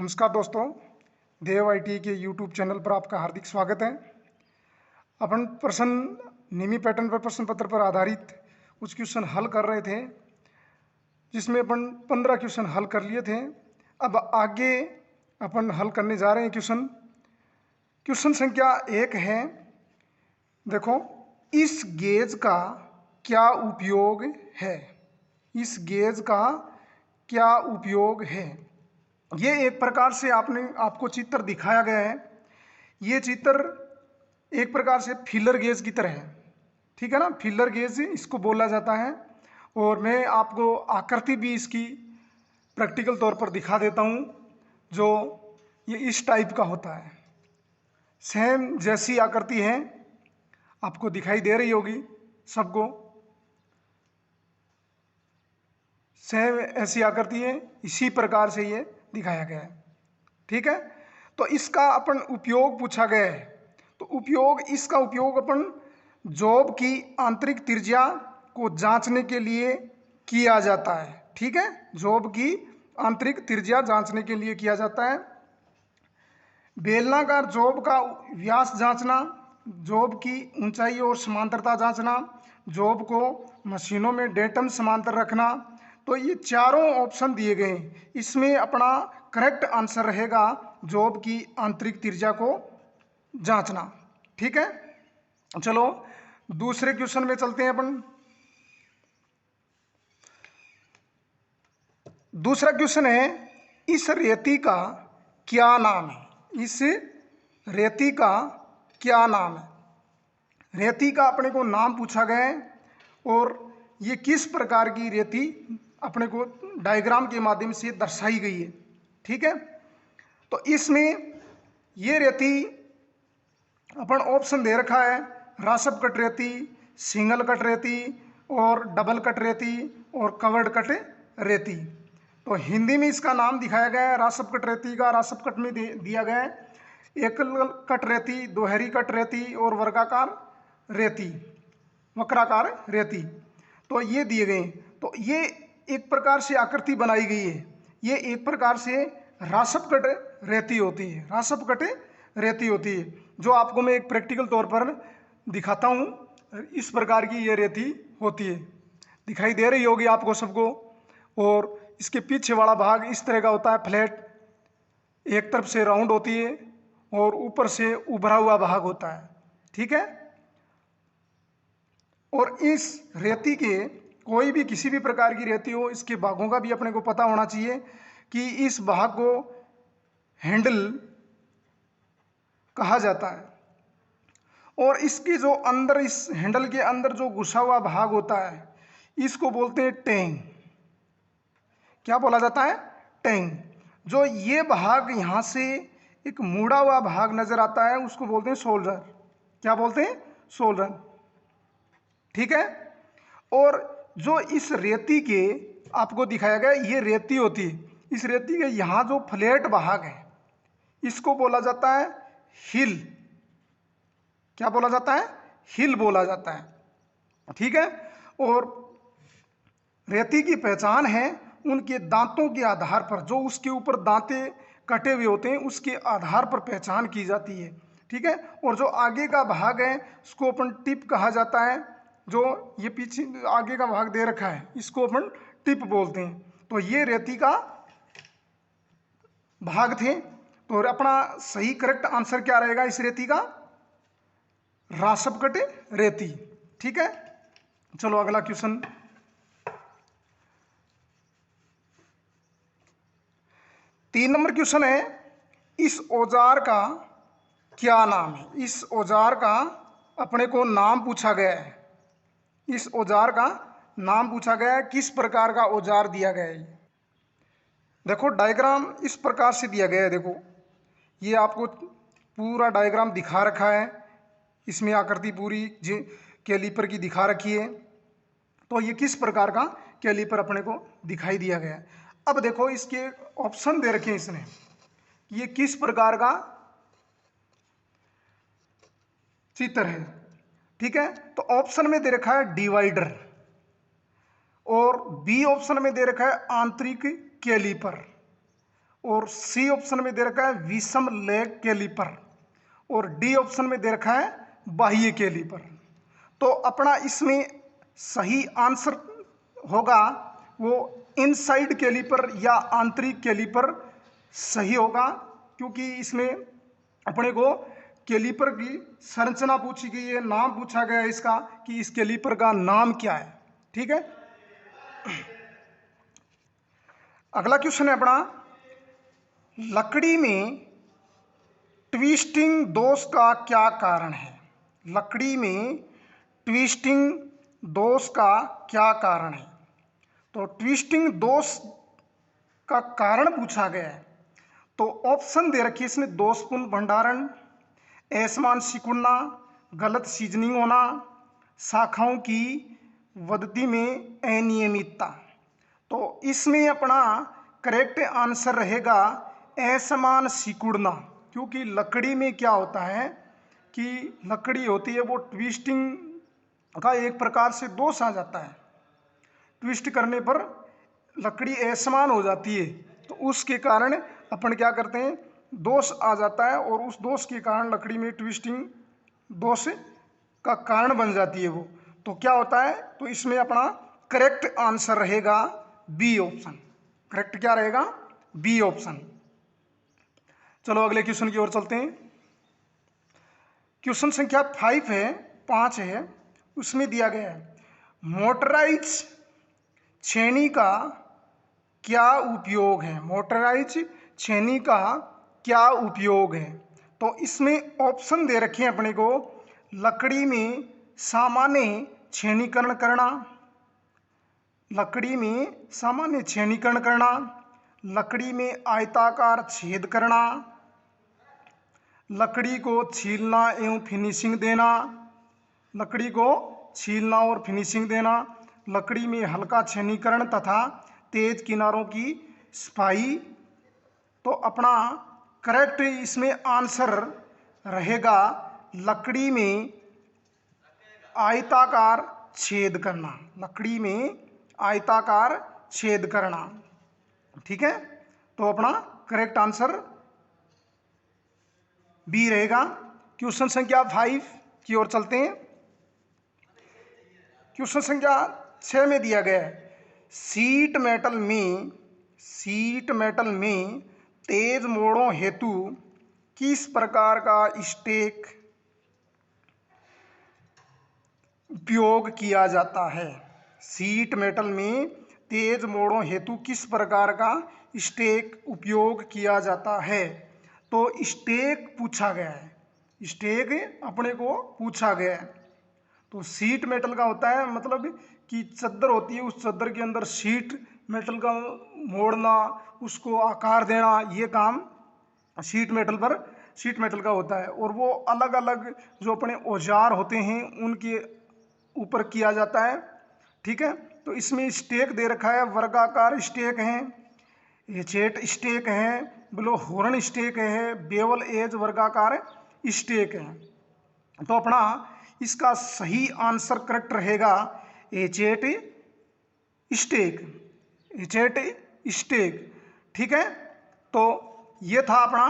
नमस्कार दोस्तों, देव आईटी के यूट्यूब चैनल पर आपका हार्दिक स्वागत है। अपन प्रश्न निमी पैटर्न पर प्रश्न पत्र पर आधारित कुछ क्वेश्चन हल कर रहे थे, जिसमें अपन 15 क्वेश्चन हल कर लिए थे। अब आगे अपन हल करने जा रहे हैं क्वेश्चन संख्या 1 है। देखो, इस गेज का क्या उपयोग है? इस गेज का क्या उपयोग है? ये एक प्रकार से आपको चित्र दिखाया गया है। ये चित्र एक प्रकार से फिलर गेज की तरह है, ठीक है ना। फिलर गेज इसको बोला जाता है। और मैं आपको आकृति भी इसकी प्रैक्टिकल तौर पर दिखा देता हूँ, जो ये इस टाइप का होता है। सेम जैसी आकृति है, आपको दिखाई दे रही होगी सबको। सेम ऐसी आकृति है, इसी प्रकार से ये दिखाया गया है, ठीक है। तो इसका अपन उपयोग पूछा गया है। तो इसका उपयोग अपन जॉब की आंतरिक त्रिज्या को जांचने के लिए किया जाता है, ठीक है। जॉब की आंतरिक त्रिज्या जांचने के लिए किया जाता है। बेलनाकार जॉब का व्यास जांचना, जॉब की ऊंचाई और समांतरता जांचना, जॉब को मशीनों में डेटम समांतर रखना। तो ये चारों ऑप्शन दिए गए हैं। इसमें अपना करेक्ट आंसर रहेगा जॉब की आंतरिक त्रिज्या को जांचना, ठीक है। चलो दूसरे क्वेश्चन में चलते हैं अपन। दूसरा क्वेश्चन है, इस रेती का क्या नाम है? इस रेती का क्या नाम है? रेती का अपने को नाम पूछा गया है, और ये किस प्रकार की रेती अपने को डायग्राम के माध्यम से दर्शाई गई है, ठीक है। तो इसमें ये रेती अपन ऑप्शन दे रखा है, रासप कट रेती, सिंगल कट रेती और डबल कट रेती और कवर्ड कट रेती। तो हिंदी में इसका नाम दिखाया गया है रासप कट रेती का। रासप कट में दिया गया है एकल कट रेती, दोहरी कट रेती और वर्गाकार रेती, वक्राकार रेती। तो ये दिए गए। तो ये एक प्रकार से आकृति बनाई गई है। ये एक प्रकार से रासप कट रेती होती है, रासप कट रेती होती है, जो आपको मैं एक प्रैक्टिकल तौर पर दिखाता हूँ। इस प्रकार की ये रेती होती है, दिखाई दे रही होगी आपको सबको। और इसके पीछे वाला भाग इस तरह का होता है, फ्लैट, एक तरफ से राउंड होती है और ऊपर से उभरा हुआ भाग होता है, ठीक है। और इस रेती के कोई भी किसी भी प्रकार की रेती हो, इसके भागों का भी अपने को पता होना चाहिए कि इस भाग को हैंडल कहा जाता है। और इसकी जो अंदर, इस हैंडल के अंदर जो घुसा हुआ भाग होता है, इसको बोलते हैं टैंग। क्या बोला जाता है? टैंग। जो ये भाग यहाँ से एक मुड़ा हुआ भाग नजर आता है, उसको बोलते हैं शोल्डर। क्या बोलते हैं? शोल्डर, ठीक है। और जो इस रेती के आपको दिखाया गया, ये रेती होती है। इस रेती के यहाँ जो फ्लैट भाग है, इसको बोला जाता है हिल। क्या बोला जाता है? हिल बोला जाता है, ठीक है। और रेती की पहचान है उनके दांतों के आधार पर, जो उसके ऊपर दांते कटे हुए होते हैं, उसके आधार पर पहचान की जाती है, ठीक है। और जो आगे का भाग है, उसको अपन टिप कहा जाता है। जो ये पीछे आगे का भाग दे रखा है, इसको अपन टिप बोलते हैं। तो ये रेती का भाग थे। तो अपना सही करेक्ट आंसर क्या रहेगा इस रेती का? रासप कट रेती, ठीक है। चलो अगला क्वेश्चन। तीन नंबर क्वेश्चन है, इस औजार का क्या नाम है? इस औजार का अपने को नाम पूछा गया है। इस औजार का नाम पूछा गया है, किस प्रकार का औजार दिया गया है? देखो डायग्राम इस प्रकार से दिया गया है। देखो, ये आपको पूरा डायग्राम दिखा रखा है। इसमें आकृति पूरी कैलीपर की दिखा रखी है। तो ये किस प्रकार का कैलीपर अपने को दिखाई दिया गया है। अब देखो, इसके ऑप्शन दे रखे हैं इसने, ये किस प्रकार का चित्र है, ठीक है। तो ऑप्शन में दे रखा है डिवाइडर, और बी ऑप्शन में दे रखा है आंतरिक कैलीपर, और सी ऑप्शन में दे रखा है विषम लेग कैलिपर, और डी ऑप्शन में दे रखा है बाह्य कैलिपर। तो अपना इसमें सही आंसर होगा वो इनसाइड कैलिपर या आंतरिक कैलिपर सही होगा, क्योंकि इसमें अपने को कैलिपर की संरचना पूछी गई है, नाम पूछा गया है इसका कि इस कैलिपर का नाम क्या है। ठीक है, अगला क्वेश्चन है अपना, लकड़ी में ट्विस्टिंग दोष का क्या कारण है। लकड़ी में ट्विस्टिंग दोष का क्या कारण है। तो ट्विस्टिंग दोष का कारण पूछा गया है, तो ऑप्शन दे रखी है इसमें, दोषपूर्ण भंडारण, असमान सिकुड़ना, गलत सीजनिंग होना, शाखाओं की वृद्धि में अनियमितता। तो इसमें अपना करेक्ट आंसर रहेगा असमान सिकुड़ना, क्योंकि लकड़ी में क्या होता है कि लकड़ी होती है वो ट्विस्टिंग का एक प्रकार से दोष आ जाता है, ट्विस्ट करने पर लकड़ी असमान हो जाती है, तो उसके कारण अपन क्या करते हैं, दोष आ जाता है, और उस दोष के कारण लकड़ी में ट्विस्टिंग दोष का कारण बन जाती है वो। तो क्या होता है, तो इसमें अपना करेक्ट आंसर रहेगा बी ऑप्शन। करेक्ट क्या रहेगा, बी ऑप्शन। चलो अगले क्वेश्चन की ओर चलते हैं। क्वेश्चन संख्या 5 है, उसमें दिया गया है मोटराइज छेनी का क्या उपयोग है। मोटराइज छेनी का क्या उपयोग है। तो इसमें ऑप्शन दे रखे हैं अपने को, लकड़ी में सामान्य छेनीकरण करना, लकड़ी में सामान्य छेनीकरण करना, लकड़ी में आयताकार छेद करना, लकड़ी को छीलना एवं फिनिशिंग देना, लकड़ी को छीलना और फिनिशिंग देना, लकड़ी में हल्का छेनीकरण तथा तेज किनारों की सफाई। तो अपना करेक्ट इसमें आंसर रहेगा लकड़ी में आयताकार छेद करना, लकड़ी में आयताकार छेद करना। ठीक है, तो अपना करेक्ट आंसर बी रहेगा। क्वेश्चन संख्या 5 की ओर चलते हैं। क्वेश्चन संख्या 6 में दिया गया है सीट मेटल में तेज मोड़ों हेतु किस प्रकार का स्टेक उपयोग किया जाता है। सीट मेटल में तेज मोड़ों हेतु किस प्रकार का स्टेक उपयोग किया जाता है। तो स्टेक पूछा गया है, स्टेक अपने को पूछा गया है। तो सीट मेटल का होता है मतलब कि चद्दर होती है, उस चद्दर के अंदर सीट मेटल का मोड़ना, उसको आकार देना, ये काम सीट मेटल का होता है। और वो अलग अलग जो अपने औजार होते हैं उनके ऊपर किया जाता है। ठीक है, तो इसमें स्टेक दे रखा है, वर्गाकार स्टेक है, एचेट स्टेक है, ब्लो हॉर्न स्टेक है, बेवल एज वर्गाकार स्टेक है। तो अपना इसका सही आंसर करेक्ट रहेगा एचेट स्टेक, एचेट स्टेक। ठीक है, तो ये था अपना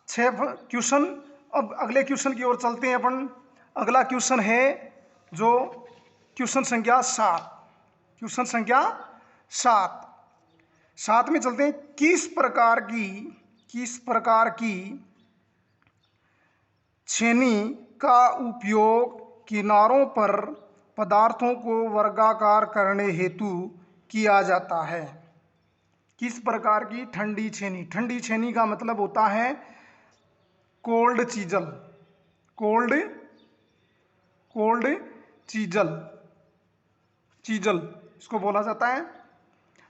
6 क्वेश्चन। अब अगले क्वेश्चन की ओर चलते हैं अपन। अगला क्वेश्चन है जो क्वेश्चन संख्या 7। क्वेश्चन संख्या 7 में चलते हैं। किस प्रकार की छेनी का उपयोग किनारों पर पदार्थों को वर्गाकार करने हेतु किया जाता है। किस प्रकार की ठंडी छेनी। ठंडी छेनी का मतलब होता है कोल्ड चीजल, कोल्ड चीजल इसको बोला जाता है।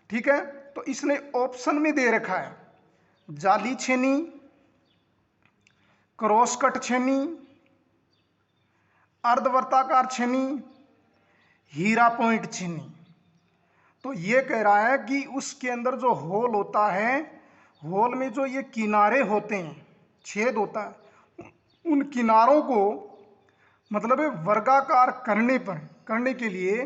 ठीक है, तो इसने ऑप्शन में दे रखा है जाली छेनी, क्रॉस कट छेनी, अर्धवर्ताकार छेनी, हीरा पॉइंट छेनी। तो ये कह रहा है कि उसके अंदर जो होल होता है, होल में जो ये किनारे होते हैं, छेद होता है, उन किनारों को मतलब वर्गाकार करने के लिए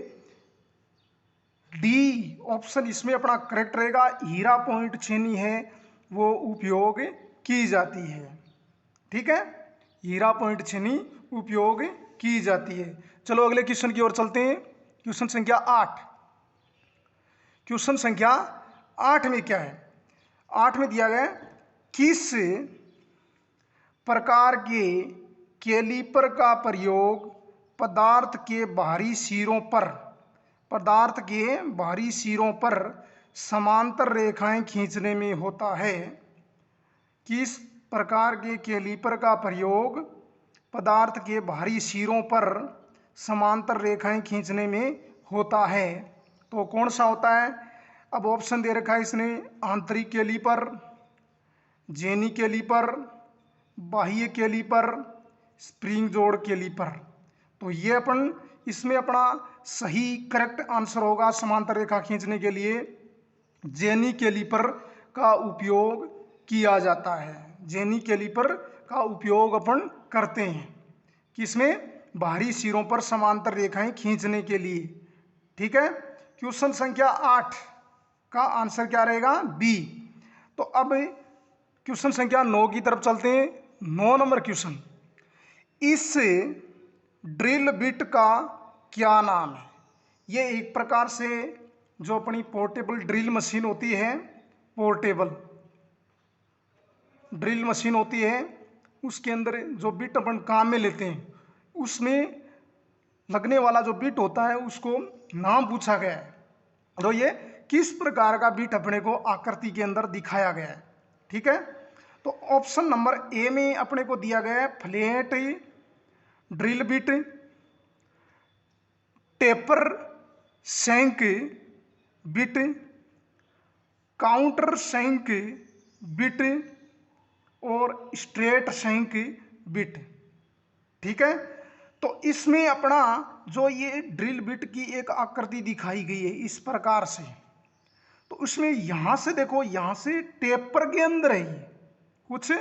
डी ऑप्शन इसमें अपना करेक्ट रहेगा। हीरा पॉइंट छेनी है वो उपयोग की जाती है। ठीक है, हीरा पॉइंट छेनी उपयोग की जाती है। चलो अगले क्वेश्चन की ओर चलते हैं। क्वेश्चन संख्या 8। क्वेश्चन संख्या 8 में क्या है? 8 में दिया गया किस प्रकार के कैलिपर का प्रयोग पदार्थ के बाहरी सिरों पर समांतर रेखाएं खींचने में होता है। किस प्रकार के कैलिपर का प्रयोग पदार्थ के बाहरी सिरों पर समांतर रेखाएं खींचने में होता है? तो कौन सा होता है? अब ऑप्शन दे रखा है इसने, आंतरिक कैलिपर, जेनी कैलिपर, बाह्य कैलिपर, स्प्रिंग जोड़ कैलिपर। तो ये अपन इसमें अपना सही करेक्ट आंसर होगा समांतर रेखा खींचने के लिए जेनी कैलिपर का उपयोग किया जाता है। जेनी कैलिपर का उपयोग अपन करते हैं किसमें? बाहरी सिरों पर समांतर रेखाएं खींचने के लिए। ठीक है, क्वेश्चन संख्या 8 का आंसर क्या रहेगा? बी। तो अब क्वेश्चन संख्या 9 की तरफ चलते हैं। 9 नंबर क्वेश्चन, इस ड्रिल बिट का क्या नाम है? ये एक प्रकार से जो अपनी पोर्टेबल ड्रिल मशीन होती है, पोर्टेबल ड्रिल मशीन होती है, उसके अंदर जो बिट अपन काम में लेते हैं उसमें लगने वाला जो बिट होता है उसको नाम पूछा गया है। तो ये किस प्रकार का बिट अपने को आकृति के अंदर दिखाया गया है? ठीक है, तो ऑप्शन नंबर ए में अपने को दिया गया है flat drill bit, taper shank bit, counter shank bit और स्ट्रेट शैंक बिट। ठीक है, तो इसमें अपना जो ये ड्रिल बिट की एक आकृति दिखाई गई है इस प्रकार से, तो उसमें यहां से देखो, यहां से टेपर के अंदर है, ये कुछ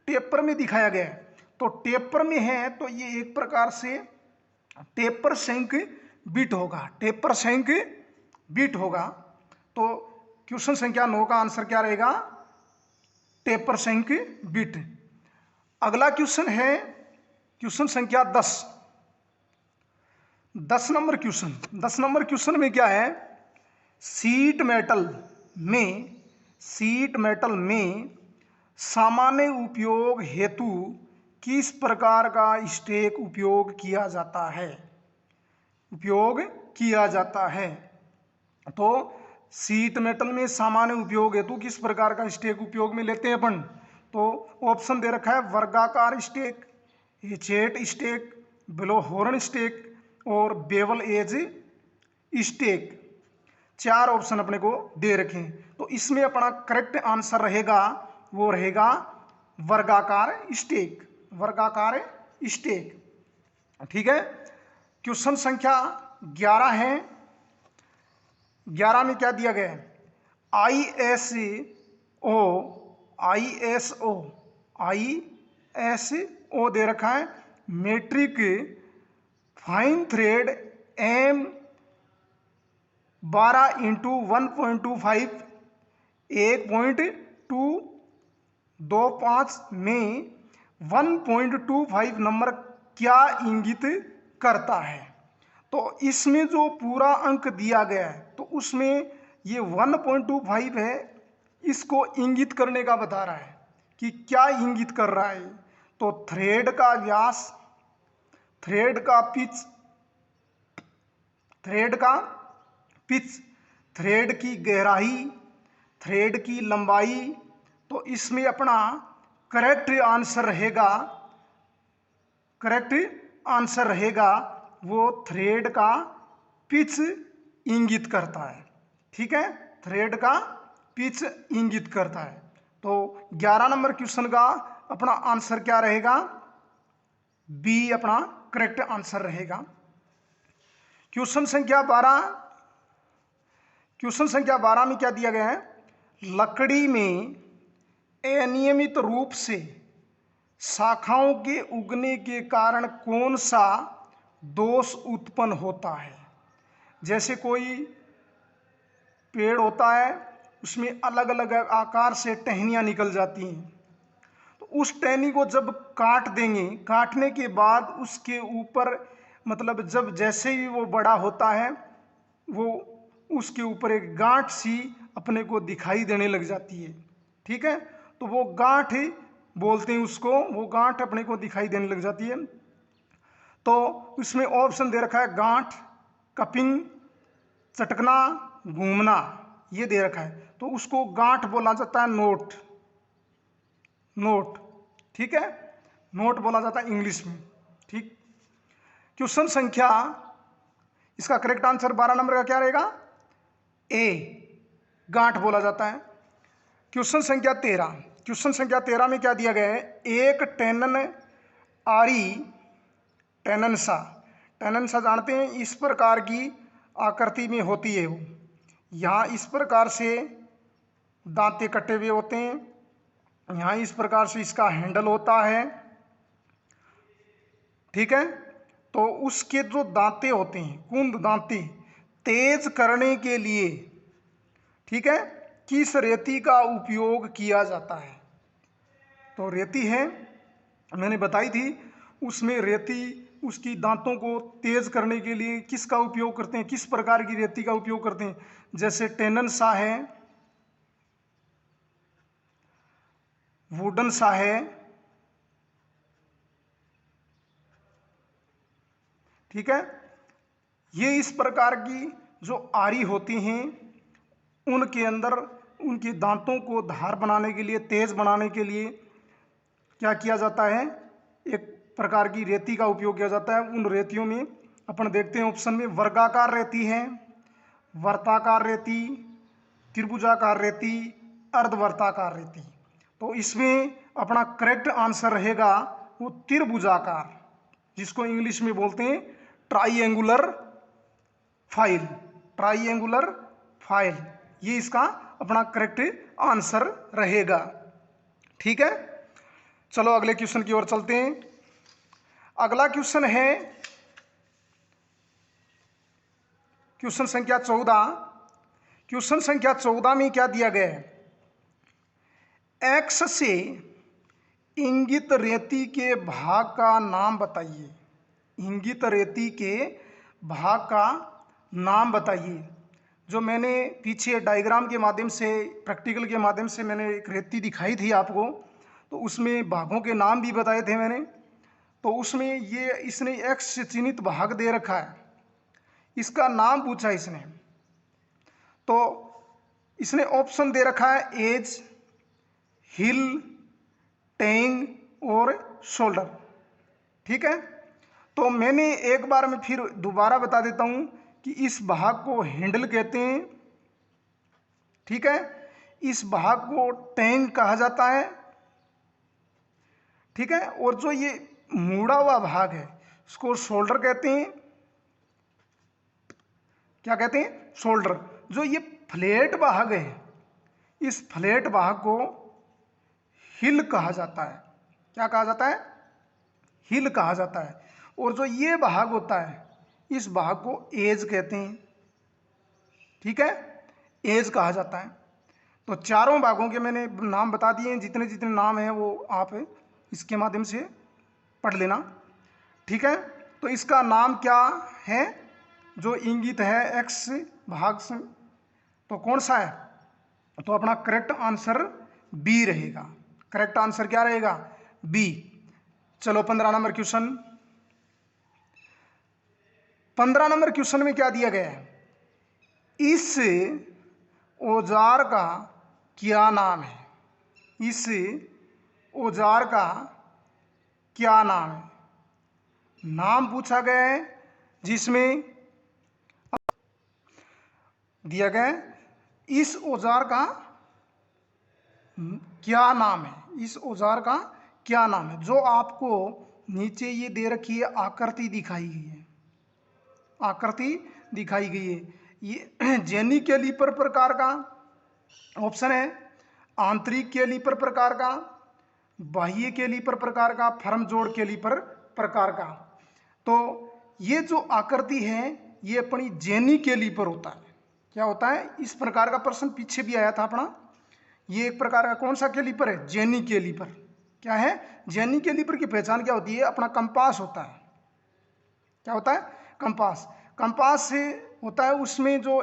टेपर में दिखाया गया है। तो टेपर में है तो ये एक प्रकार से टेपर शैंक बिट होगा, टेपर शैंक बिट होगा। तो क्वेश्चन संख्या 9 का आंसर क्या रहेगा? Taper shank bit. अगला क्वेश्चन है क्वेश्चन संख्या 10। 10 नंबर क्वेश्चन, 10 नंबर क्वेश्चन में क्या है? शीट मेटल में सामान्य उपयोग हेतु किस प्रकार का स्टेक उपयोग किया जाता है? तो शीट मेटल में सामान्य उपयोग हेतु किस प्रकार का स्टेक उपयोग में लेते हैं अपन? तो ऑप्शन दे रखा है वर्गाकार stake, hatchet stake, blow horn stake और बेवल एज स्टेक। 4 ऑप्शन अपने को दे रखे हैं। तो इसमें अपना करेक्ट आंसर रहेगा, वो रहेगा वर्गाकार स्टेक, वर्गाकार स्टेक। ठीक है, क्वेश्चन संख्या 11 है। 11 में क्या दिया गया है? ISO दे रखा है, metric fine thread M 12x1.25 1.225 में 1.25 नंबर क्या इंगित करता है? तो इसमें जो पूरा अंक दिया गया है तो उसमें ये 1.25 है, इसको इंगित करने का बता रहा है कि क्या इंगित कर रहा है। तो थ्रेड का व्यास, थ्रेड का पिच, थ्रेड की गहराई, थ्रेड की लंबाई। तो इसमें अपना करेक्ट आंसर रहेगा वो थ्रेड का पिच इंगित करता है। ठीक है, थ्रेड का पिच इंगित करता है। तो 11 नंबर क्वेश्चन का अपना आंसर क्या रहेगा? बी अपना करेक्ट आंसर रहेगा। क्वेश्चन संख्या 12 में क्या दिया गया है? लकड़ी में अनियमित रूप से शाखाओं के उगने के कारण कौन सा दोष उत्पन्न होता है? जैसे कोई पेड़ होता है, उसमें अलग अलग आकार से टहनियाँ निकल जाती हैं। तो उस टहनी को जब काट देंगे, काटने के बाद उसके ऊपर मतलब जब जैसे ही वो बड़ा होता है वो उसके ऊपर एक गांठ सी अपने को दिखाई देने लग जाती है। ठीक है, तो वो गांठ बोलते हैं उसको, वो गांठ अपने को दिखाई देने लग जाती है। तो इसमें ऑप्शन दे रखा है गांठ, कपिंग, चटकना, घूमना, ये दे रखा है। तो उसको गांठ बोला जाता है नोट, नोट। ठीक है, नोट बोला जाता है इंग्लिश में। ठीक, क्वेश्चन संख्या, इसका करेक्ट आंसर 12 नंबर का क्या रहेगा? ए, गांठ बोला जाता है। क्वेश्चन संख्या 13, क्वेश्चन संख्या 13 में क्या दिया गया है? एक टेनन आरी टेननसा, टेननसा जानते हैं इस प्रकार की आकृति में होती है वो, यहाँ इस प्रकार से दांते कटे हुए होते हैं, यहाँ इस प्रकार से इसका हैंडल होता है। ठीक है, तो उसके जो दांते होते हैं, कुंद दांते, तेज करने के लिए, ठीक है, किस रेती का उपयोग किया जाता है? तो रेती है, मैंने बताई थी, उसमें रेती उसकी दांतों को तेज करने के लिए किसका उपयोग करते हैं, किस प्रकार की रेती का उपयोग करते हैं? जैसे टेनन सा है, वुडन सा है। ठीक है, ये इस प्रकार की जो आरी होती हैं उनके अंदर उनके दांतों को धार बनाने के लिए, तेज बनाने के लिए क्या किया जाता है? एक प्रकार की रेती का उपयोग किया जाता है। उन रेतियों में अपन देखते हैं ऑप्शन में वर्गाकार रेती है, वर्ताकार रेती, त्रिभुजाकार रेती, अर्धवर्ताकार रेती। तो इसमें अपना करेक्ट आंसर रहेगा वो त्रिभुजाकार, जिसको इंग्लिश में बोलते हैं ट्राइएंगुलर फाइल, ट्राइएंगुलर फाइल, ये इसका अपना करेक्ट आंसर रहेगा। ठीक है, चलो अगले क्वेश्चन की ओर चलते हैं। अगला क्वेश्चन है क्वेश्चन संख्या 14। क्वेश्चन संख्या 14 में क्या दिया गया है? एक्स से इंगित रेती के भाग का नाम बताइए। इंगित रेती के भाग का नाम बताइए। जो मैंने पीछे डायग्राम के माध्यम से, प्रैक्टिकल के माध्यम से मैंने एक रेती दिखाई थी आपको, तो उसमें भागों के नाम भी बताए थे मैंने। तो उसमें ये इसने एक्स से चिन्हित भाग दे रखा है, इसका नाम पूछा इसने। तो इसने ऑप्शन दे रखा है एज, हिल, टेंग और शोल्डर। ठीक है, तो मैंने एक बार में फिर दोबारा बता देता हूं कि इस भाग को हैंडल कहते हैं। ठीक है, इस भाग को टेंग कहा जाता है। ठीक है, और जो ये मुड़ा हुआ भाग है उसको शोल्डर कहते हैं। क्या कहते हैं? शोल्डर। जो ये फ्लैट भाग है, इस फ्लैट भाग को हिल कहा जाता है। क्या कहा जाता है? हिल कहा जाता है। और जो ये भाग होता है इस भाग को एज कहते हैं। ठीक है, एज कहा जाता है। तो चारों भागों के मैंने नाम बता दिए हैं, जितने जितने नाम हैं वो आप इसके माध्यम से पढ़ लेना। ठीक है, तो इसका नाम क्या है जो इंगित है एक्स भाग से? तो कौन सा है? तो अपना करेक्ट आंसर बी रहेगा। करेक्ट आंसर क्या रहेगा? बी। चलो 15 नंबर क्वेश्चन। 15 नंबर क्वेश्चन में क्या दिया गया है? इस औजार का क्या नाम है? इस औजार का क्या नाम है? नाम पूछा गया है, जिसमें दिया गया है इस औजार का क्या नाम है? इस औजार का क्या नाम है? जो आपको नीचे ये दे रखी है, आकृति दिखाई गई है, आकृति दिखाई गई है। ये जेनी कैलिपर प्रकार का ऑप्शन है, आंतरिक कैलिपर प्रकार का, बाह्य कैलिपर प्रकार का, फर्म जोड़ कैलिपर प्रकार का। तो ये जो आकृति है ये अपनी जेनी कैलिपर होता है। क्या होता है, इस प्रकार का प्रश्न पीछे भी आया था अपना। ये एक प्रकार का कौन सा कैलीपर है, जेनी कैलीपर। क्या है, जेनी कैलीपर की पहचान क्या होती है, अपना कंपास होता है। क्या होता है, कंपास। कंपास से होता है, उसमें जो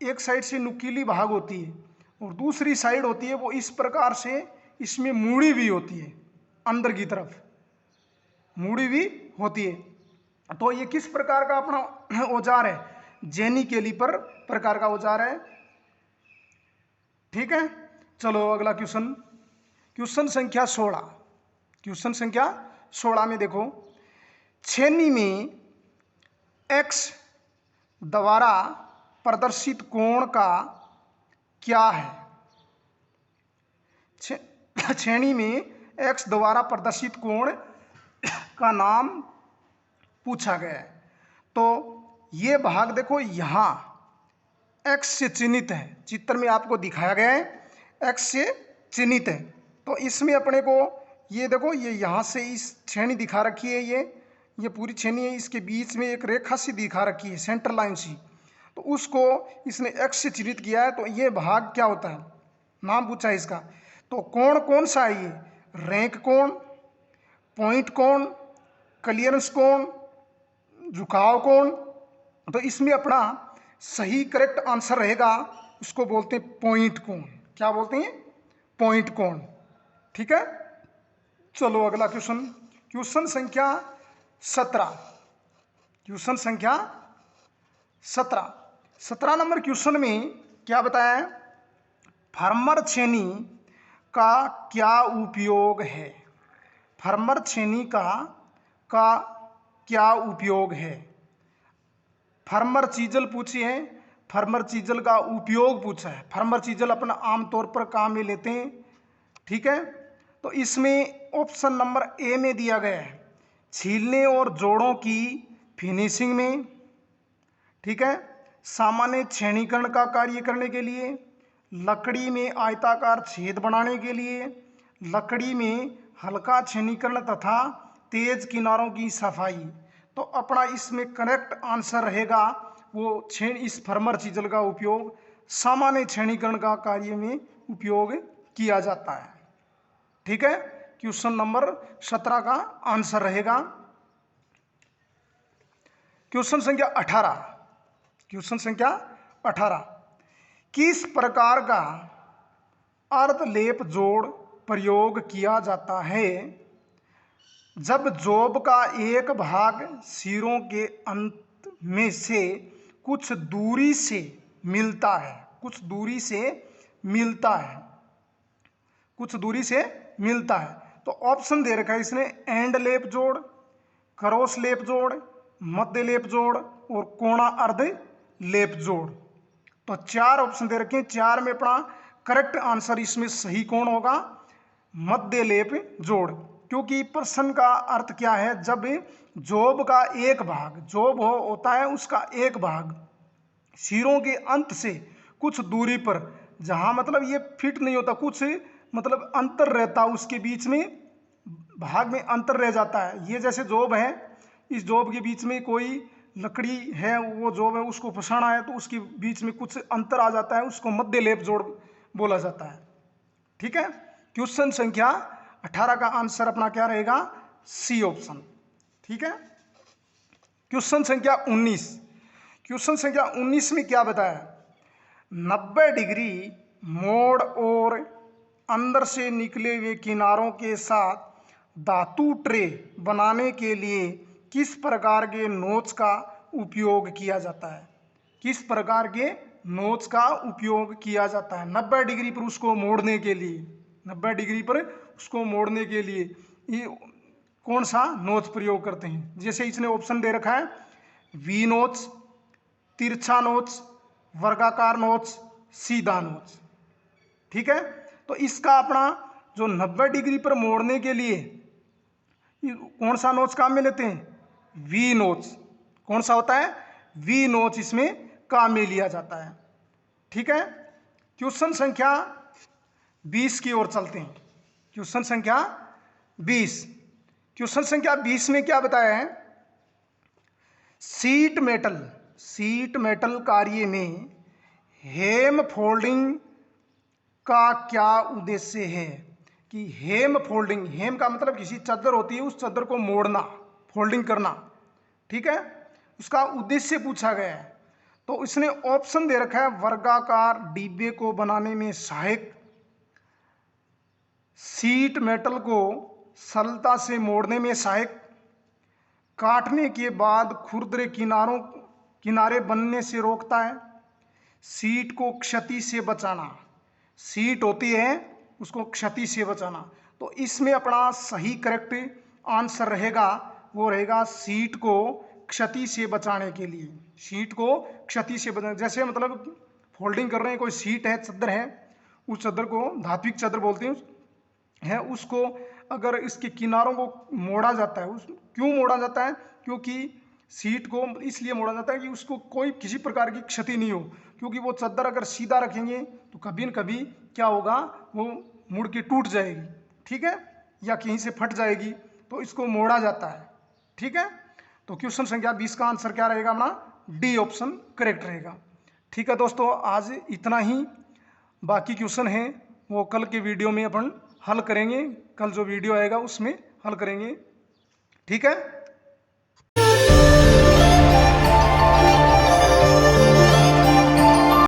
एक साइड से नुकीली भाग होती है और दूसरी साइड होती है वो इस प्रकार से इसमें मुड़ी हुई होती है, अंदर की तरफ मुड़ी हुई होती है। तो ये किस प्रकार का अपना औजार है, जेनी कैलीपर प्रकार का औजार है। ठीक है, चलो अगला क्वेश्चन, क्वेश्चन संख्या 16। क्वेश्चन संख्या 16 में देखो, छेनी में एक्स द्वारा प्रदर्शित कोण का क्या है। छेनी में एक्स द्वारा प्रदर्शित कोण का नाम पूछा गया है। तो ये भाग देखो यहाँ एक्स से चिन्हित है, चित्र में आपको दिखाया गया है एक्स से चिन्हित है। तो इसमें अपने को ये देखो, ये यहाँ से इस छेनी दिखा रखी है, ये पूरी छेनी है, इसके बीच में एक रेखा सी दिखा रखी है, सेंटर लाइन सी। तो उसको इसने एक्स से चिन्हित किया है। तो ये भाग क्या होता है, नाम पूछा है इसका। तो कोण कौन सा है ये, रैंक कोण, पॉइंट कोण, क्लियरेंस कोण, झुकाव कोण। तो इसमें अपना सही करेक्ट आंसर रहेगा, उसको बोलते हैं पॉइंट कोण। क्या बोलते हैं, पॉइंट कोण। ठीक है, चलो अगला क्वेश्चन, क्वेश्चन संख्या 17। क्वेश्चन संख्या 17 नंबर क्वेश्चन में क्या बताया है, फार्मर छेनी का क्या उपयोग है। फार्मर छेनी का क्या उपयोग है। फार्मर चीजल पूछी है, फार्मर चीजल का उपयोग पूछा है। फार्मर चीजल अपना आमतौर पर काम में लेते हैं। ठीक है, तो इसमें ऑप्शन नंबर ए में दिया गया है, छीलने और जोड़ों की फिनिशिंग में। ठीक है, सामान्य छेनीकरण का कार्य करने के लिए, लकड़ी में आयताकार छेद बनाने के लिए, लकड़ी में हल्का छेनीकरण तथा तेज किनारों की सफाई। तो अपना इसमें करेक्ट आंसर रहेगा वो इस फार्मर चीजल का उपयोग सामान्य छेनीकरण का कार्य में उपयोग किया जाता है। ठीक है, क्वेश्चन नंबर 17 का आंसर रहेगा। क्वेश्चन संख्या 18। क्वेश्चन संख्या 18, किस प्रकार का अर्धलेप जोड़ प्रयोग किया जाता है जब जॉब का एक भाग सिरों के अंत में से कुछ दूरी से मिलता है, कुछ दूरी से मिलता है, कुछ दूरी से मिलता है। तो ऑप्शन दे रखा है इसने, एंड लेप जोड़, क्रॉस लेप जोड़, मध्य लेप जोड़ और कोणा अर्ध लेप जोड़। तो 4 ऑप्शन दे रखे हैं, 4 में अपना करेक्ट आंसर इसमें सही कौन होगा, मध्य लेप जोड़। क्योंकि प्रश्न का अर्थ क्या है, जब जॉब का एक भाग, जॉब होता है उसका एक भाग सिरों के अंत से कुछ दूरी पर, जहां मतलब ये फिट नहीं होता, कुछ मतलब अंतर रहता है उसके बीच में, भाग में अंतर रह जाता है। ये जैसे जॉब है, इस जॉब के बीच में कोई लकड़ी है, वो जॉब है उसको फंसाना है, तो उसके बीच में कुछ अंतर आ जाता है, उसको मध्य लेप जोड़ बोला जाता है। ठीक है, क्वेश्चन संख्या 18 का आंसर अपना क्या रहेगा, सी ऑप्शन। ठीक है, क्वेश्चन संख्या 19। क्वेश्चन संख्या 19 में क्या बताया, 90 डिग्री मोड़ और अंदर से निकले हुए किनारों के साथ धातु ट्रे बनाने के लिए किस प्रकार के नोच का उपयोग किया जाता है। किस प्रकार के नोच का उपयोग किया जाता है 90 डिग्री पर उसको मोड़ने के लिए, 90 डिग्री पर उसको मोड़ने के लिए ये कौन सा नोच प्रयोग करते हैं। जैसे इसने ऑप्शन दे रखा है, वी नोच, तिरछा नोच, वर्गाकार नोच, सीधा नोच। ठीक है, तो इसका अपना जो 90 डिग्री पर मोड़ने के लिए कौन सा नोच काम में लेते हैं, वी नोच। कौन सा होता है, वी नोच इसमें काम में लिया जाता है। ठीक है, क्वेश्चन संख्या 20 की ओर चलते हैं। क्वेश्चन संख्या 20। क्वेश्चन संख्या 20 में क्या बताया है, शीट मेटल कार्य में हेम फोल्डिंग का क्या उद्देश्य है? कि हेम फोल्डिंग, हेम का मतलब किसी चादर होती है उस चादर को मोड़ना, फोल्डिंग करना, ठीक है, उसका उद्देश्य पूछा गया है। तो इसने ऑप्शन दे रखा है, वर्गाकार डिब्बे को बनाने में सहायक, सीट मेटल को सरलता से मोड़ने में सहायक, काटने के बाद खुरदरे किनारे बनने से रोकता है, सीट को क्षति से बचाना, सीट होती है उसको क्षति से बचाना। तो इसमें अपना सही करेक्ट आंसर रहेगा, वो रहेगा सीट को क्षति से बचाने के लिए, सीट को क्षति से बचाने। जैसे मतलब फोल्डिंग कर रहे हैं, कोई सीट है, चादर है, उस चादर को धात्विक चादर बोलते हैं, उसको अगर इसके किनारों को मोड़ा जाता है, उस क्यों मोड़ा जाता है? क्योंकि सीट को इसलिए मोड़ा जाता है कि उसको कोई किसी प्रकार की क्षति नहीं हो, क्योंकि वो चादर अगर सीधा रखेंगे तो कभी न कभी क्या होगा, वो मुड़ के टूट जाएगी, ठीक है, या कहीं से फट जाएगी, तो इसको मोड़ा जाता है, ठीक है। तो क्वेश्चन संख्या 20 का आंसर क्या रहेगा? अपना डी ऑप्शन करेक्ट रहेगा। ठीक है दोस्तों, आज इतना ही, बाकी क्वेश्चन हैं वो कल के वीडियो में अपन हल करेंगे, कल जो वीडियो आएगा उसमें हल करेंगे, ठीक है।